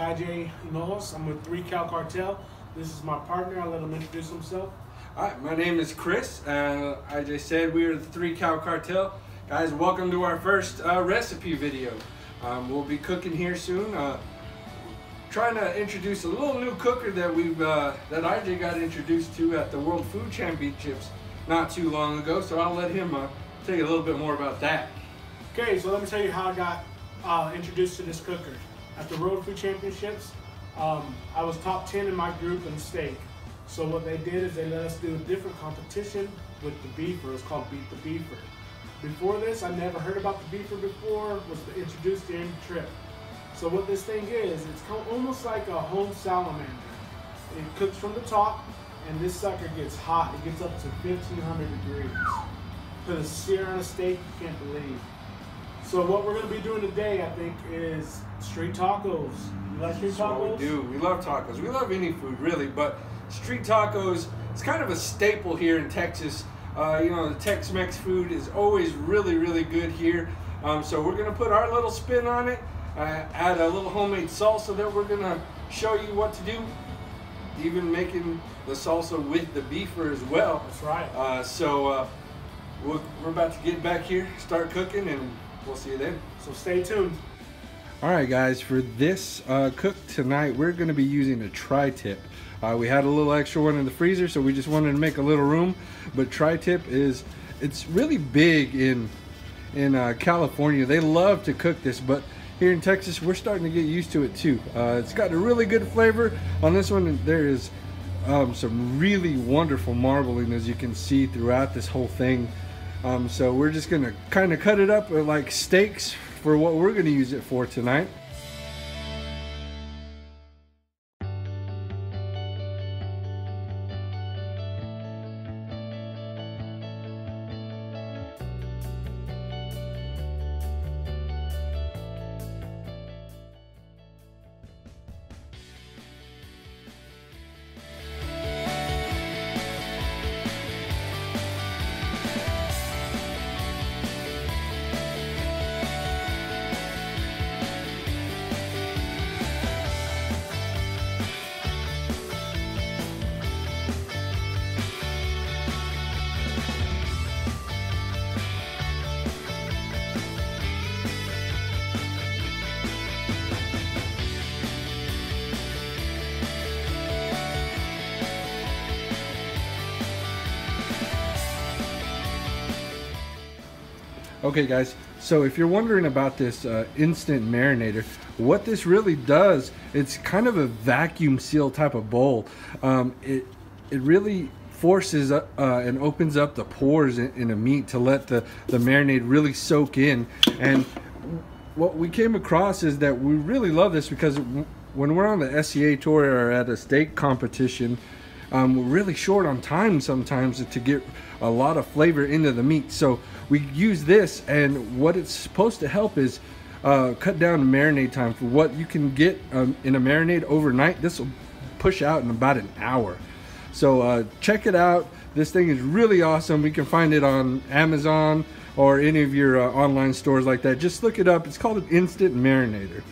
IJ Hinojos. I'm with 3 Cal Cartel. This is my partner. I'll let him introduce himself. Hi, my name is Chris. IJ said we are the 3 Cal Cartel. Guys, welcome to our first recipe video. We'll be cooking here soon. Trying to introduce a little new cooker that that IJ got introduced to at the World Food Championships not too long ago. So I'll let him tell you a little bit more about that. Okay, so let me tell you how I got introduced to this cooker. At the World Food Championships, I was top 10 in my group in the state. So what they did is they let us do a different competition with the beefer. It was called Beat the Beefer. Before this, I never heard about the beefer before, was introduced during the trip. So what this thing is, it's almost like a home salamander. It cooks from the top, and this sucker gets hot. It gets up to 1,500 degrees. Put a sear on a steak you can't believe. So what we're going to be doing today, I think, is street tacos. You like street tacos? We do. We love tacos. We love any food, really, but street tacos, it's kind of a staple here in Texas. You know, the Tex-Mex food is always really, really good here. So we're going to put our little spin on it, add a little homemade salsa that we're going to show you what to do, even making the salsa with the beefer as well. That's right. We're about to get back here, start cooking, and we'll see you then. So stay tuned. All right, guys, for this cook tonight, we're going to be using a tri-tip. We had a little extra one in the freezer, so we just wanted to make a little room. But tri-tip it's really big in California. They love to cook this, but here in Texas, we're starting to get used to it too. It's got a really good flavor on this one. There is some really wonderful marbling, as you can see throughout this whole thing. So we're just gonna kind of cut it up like steaks for what we're gonna use it for tonight. Okay guys, so if you're wondering about this instant marinator, what this really does, it's kind of a vacuum seal type of bowl. It really forces and opens up the pores in a meat to let the marinade really soak in. And what we came across is that we really love this because when we're on the SCA tour or at a steak competition, we're really short on time sometimes to get a lot of flavor into the meat. So we use this, and what it's supposed to help is cut down the marinade time. For what you can get in a marinade overnight, this will push out in about an hour. So check it out. This thing is really awesome. We can find it on Amazon or any of your online stores like that. Just look it up. It's called an instant marinator.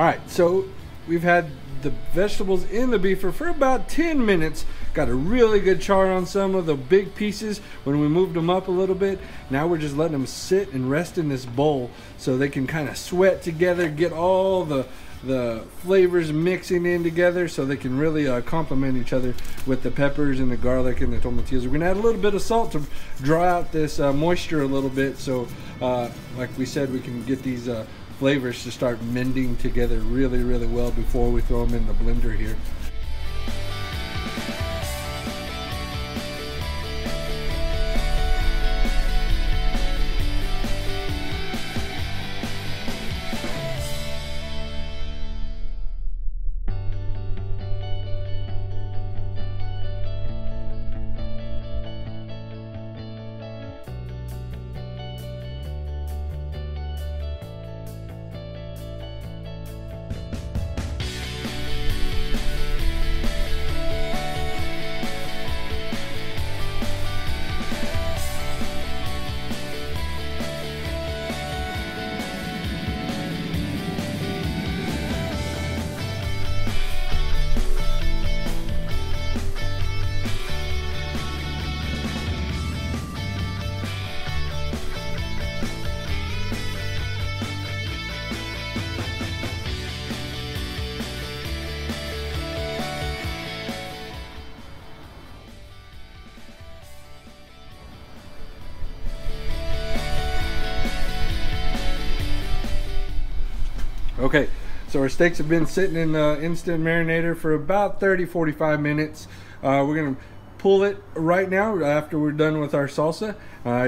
All right, so we've had the vegetables in the beefer for about 10 minutes. Got a really good char on some of the big pieces when we moved them up a little bit. Now we're just letting them sit and rest in this bowl so they can kind of sweat together, get all the flavors mixing in together so they can really complement each other with the peppers and the garlic and the tomatillos. We're gonna add a little bit of salt to draw out this moisture a little bit, so like we said, we can get these flavors to start mending together really, really well before we throw them in the blender here. Okay, so our steaks have been sitting in the instant marinator for about 30-45 minutes. We're gonna pull it right now after we're done with our salsa.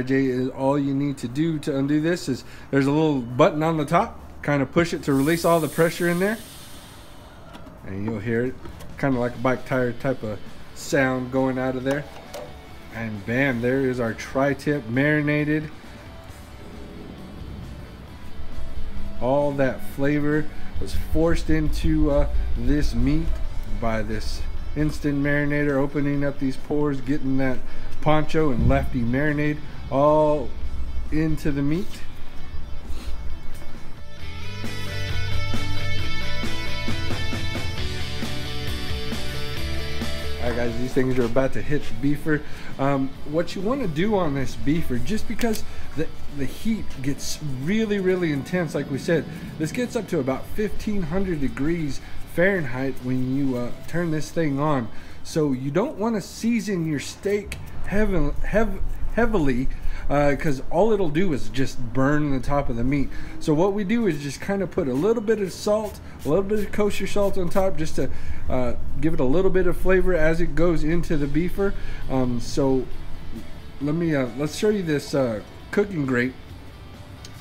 Jay, is all you need to do to undo this is there's a little button on the top. Kind of push it to release all the pressure in there, and you'll hear it, kind of like a bike tire type of sound going out of there. And bam, there is our tri-tip marinated. All that flavor was forced into this meat by this instant marinator, opening up these pores, getting that poncho and lefty marinade all into the meat. Alright guys, these things are about to hit the beefer. What you want to do on this beefer, just because the heat gets really, really intense, like we said, this gets up to about 1500 degrees Fahrenheit when you turn this thing on. So you don't want to season your steak heavily, because all it'll do is just burn the top of the meat. So what we do is just kind of put a little bit of salt, a little bit of kosher salt on top, just to give it a little bit of flavor as it goes into the beefer. So let's show you this cooking grate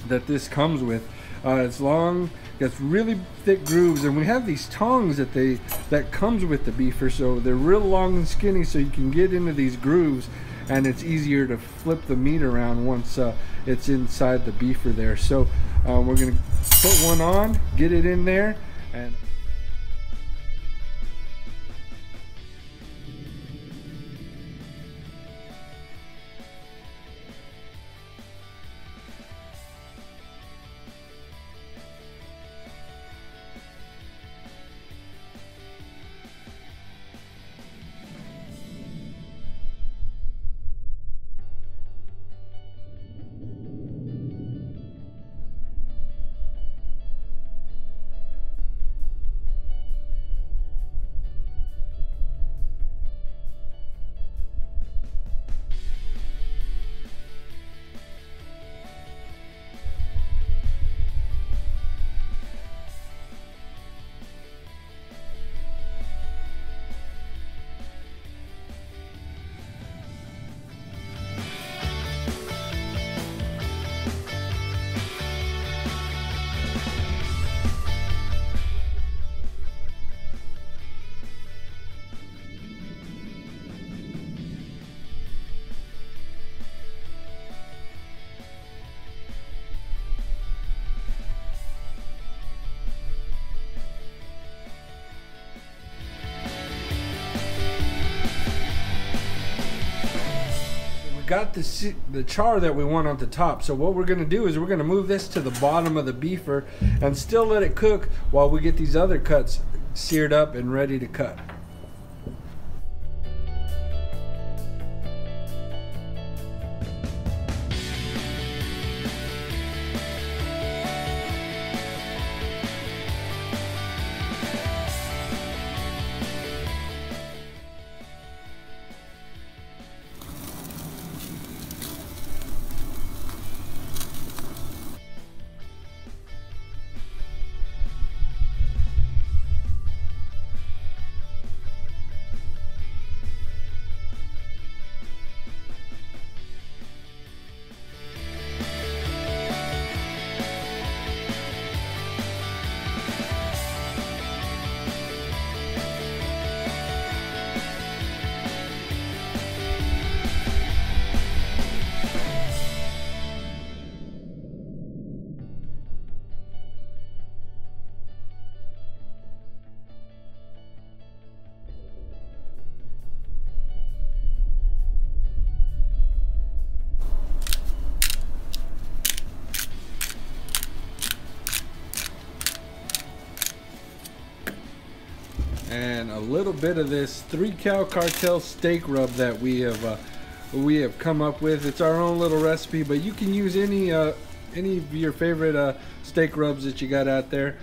that this comes with. It's long, got really thick grooves, and we have these tongs that comes with the beefer, so they're real long and skinny, so you can get into these grooves, and it's easier to flip the meat around once it's inside the beefer there. So we're gonna put one on, get it in there, and got the char that we want on the top. So what we're gonna do is we're gonna move this to the bottom of the beefer and still let it cook while we get these other cuts seared up and ready to cut. And a little bit of this 3 Cow Cartel steak rub that we have come up with. It's our own little recipe, but you can use any of your favorite steak rubs that you got out there.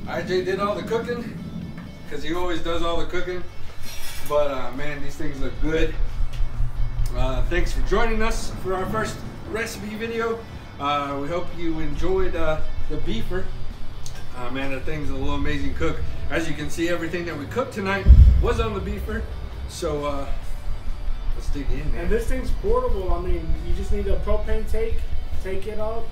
IJ did all the cooking because he always does all the cooking, but man, these things look good. Thanks for joining us for our first recipe video. We hope you enjoyed the beefer. Man, that thing's a little amazing cook. As you can see, everything that we cooked tonight was on the beefer, so let's dig in, man. And this thing's portable. I mean, you just need a propane tank, take it out,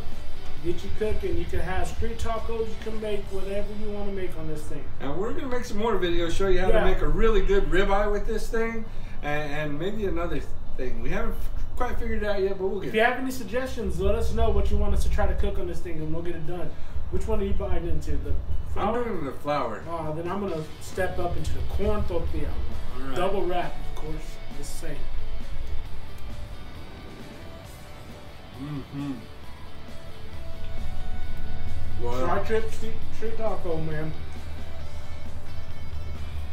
get you cooking. You can have street tacos. You can make whatever you want to make on this thing. And we're gonna make some more videos, show you how to make a really good ribeye with this thing, and maybe another thing. We haven't quite figured it out yet, but we'll get it. If you have any suggestions, let us know what you want us to try to cook on this thing, and we'll get it done. Which one are you biting into? The flour? I'm doing the flour. Oh, then I'm gonna step up into the corn tortilla. Right. Double wrap, of course. Just say. Fry trip street taco, man.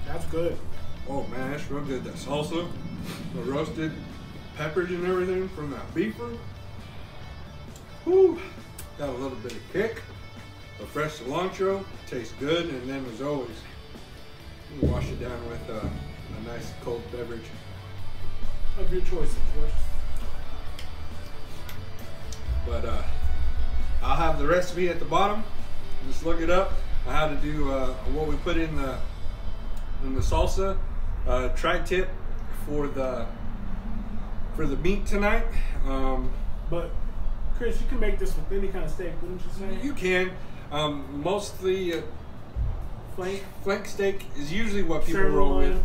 That's good. Oh man, that's real good. That salsa, the roasted peppers and everything from that beefer. Whoo! Got a little bit of kick. The fresh cilantro tastes good, and then as always, you wash it down with a nice cold beverage of your choice, of course. But I'll have the recipe at the bottom. Just look it up. How to do what we put in the salsa. Tri-tip for the meat tonight. But Chris, you can make this with any kind of steak, wouldn't you say? You can. Mostly flank steak is usually what people roll with.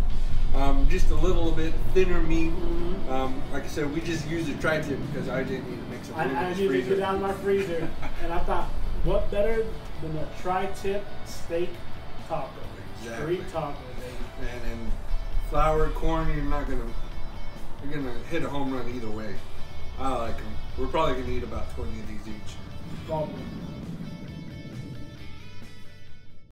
Just a little bit thinner meat. Like I said, we just use a tri-tip because I didn't need to mix it. I need to get out of my freezer, and I thought, what better than a tri-tip steak taco? Exactly. Street taco, baby. And flour, corn, you're gonna hit a home run either way. I like them. We're probably gonna eat about 20 of these each. Probably.